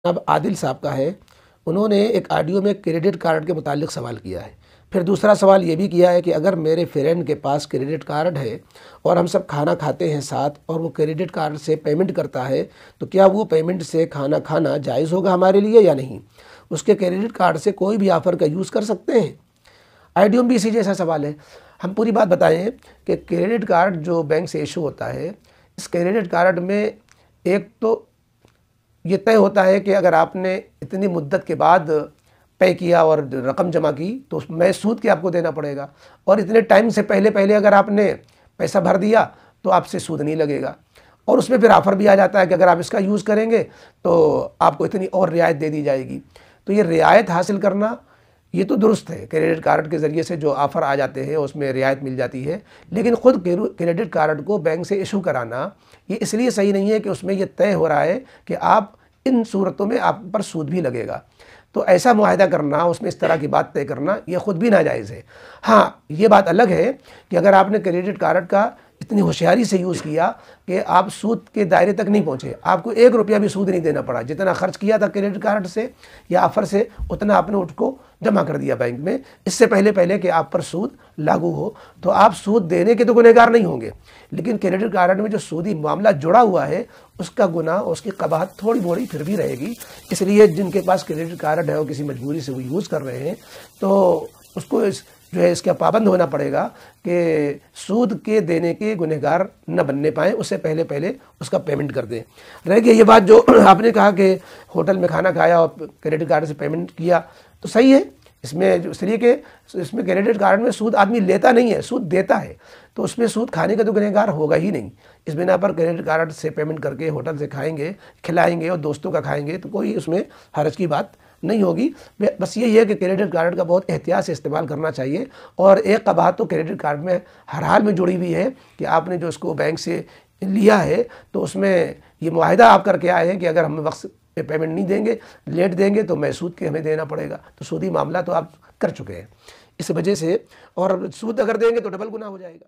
अब आदिल साहब का है, उन्होंने एक ऑडियो में क्रेडिट कार्ड के मुतालिक सवाल किया है। फिर दूसरा सवाल ये भी किया है कि अगर मेरे फ्रेंड के पास क्रेडिट कार्ड है और हम सब खाना खाते हैं साथ और वो क्रेडिट कार्ड से पेमेंट करता है, तो क्या वो पेमेंट से खाना खाना जायज़ होगा हमारे लिए या नहीं? उसके क्रेडिट कार्ड से कोई भी ऑफ़र का यूज़ कर सकते हैं? ऑडियो में भी इसी जैसा सवाल है। हम पूरी बात बताएं कि क्रेडिट कार्ड जो बैंक से इशू होता है, इस क्रेडिट कार्ड में एक तो ये तय होता है कि अगर आपने इतनी मुद्दत के बाद पे किया और रकम जमा की तो उसमें सूद के आपको देना पड़ेगा, और इतने टाइम से पहले पहले अगर आपने पैसा भर दिया तो आपसे सूद नहीं लगेगा। और उसमें फिर ऑफ़र भी आ जाता है कि अगर आप इसका यूज़ करेंगे तो आपको इतनी और रियायत दे दी जाएगी। तो ये रियायत हासिल करना ये तो दुरुस्त है, क्रेडिट कार्ड के ज़रिए से जो ऑफ़र आ जाते हैं उसमें रियायत मिल जाती है, लेकिन ख़ुद क्रेडिट कार्ड को बैंक से इशू कराना ये इसलिए सही नहीं है कि उसमें ये तय हो रहा है कि आप इन सूरतों में आप पर सूद भी लगेगा। तो ऐसा मुआहदा करना, उसमें इस तरह की बात तय करना ये ख़ुद भी नाजायज़ है। हाँ, ये बात अलग है कि अगर आपने क्रेडिट कार्ड का इतनी होशियारी से यूज़ किया कि आप सूद के दायरे तक नहीं पहुँचे, आपको 1 रुपया भी सूद नहीं देना पड़ा, जितना खर्च किया था क्रेडिट कार्ड से या ऑफ़र से उतना आपने उसको जमा कर दिया बैंक में, इससे पहले पहले कि आप पर सूद लागू हो, तो आप सूद देने के तो गुनहगार नहीं होंगे, लेकिन क्रेडिट कार्ड में जो सूदी मामला जुड़ा हुआ है उसका गुनाह, उसकी कबाहत थोड़ी मोड़ी फिर भी रहेगी। इसलिए जिनके पास क्रेडिट कार्ड है और किसी मजबूरी से वो यूज़ कर रहे हैं तो उसको जो है इसका पाबंद होना पड़ेगा कि सूद के देने के गुनहगार न बनने पाएँ, उससे पहले पहले उसका पेमेंट कर दें। रह गई ये बात जो आपने कहा कि होटल में खाना खाया और क्रेडिट कार्ड से पेमेंट किया, तो सही है। इसमें इसलिए कि इसमें क्रेडिट कार्ड में सूद आदमी लेता नहीं है, सूद देता है, तो उसमें सूद खाने का तो गुनहगार होगा ही नहीं। इस बिना पर क्रेडिट कार्ड से पेमेंट करके होटल से खाएंगे, खिलाएंगे और दोस्तों का खाएंगे तो कोई उसमें हर्ज की बात नहीं होगी। बस यही है कि क्रेडिट कार्ड का बहुत एहतियात से इस्तेमाल करना चाहिए। और एक कबाहत तो क्रेडिट कार्ड में हर हाल में जुड़ी हुई है कि आपने जो उसको बैंक से लिया है तो उसमें ये मुआहिदा आप करके आए हैं कि अगर हम वक्त पे पेमेंट नहीं देंगे, लेट देंगे तो मैं सूद के हमें देना पड़ेगा। तो सूदी मामला तो आप कर चुके हैं इस वजह से, और सूद अगर देंगे तो डबल गुना हो जाएगा।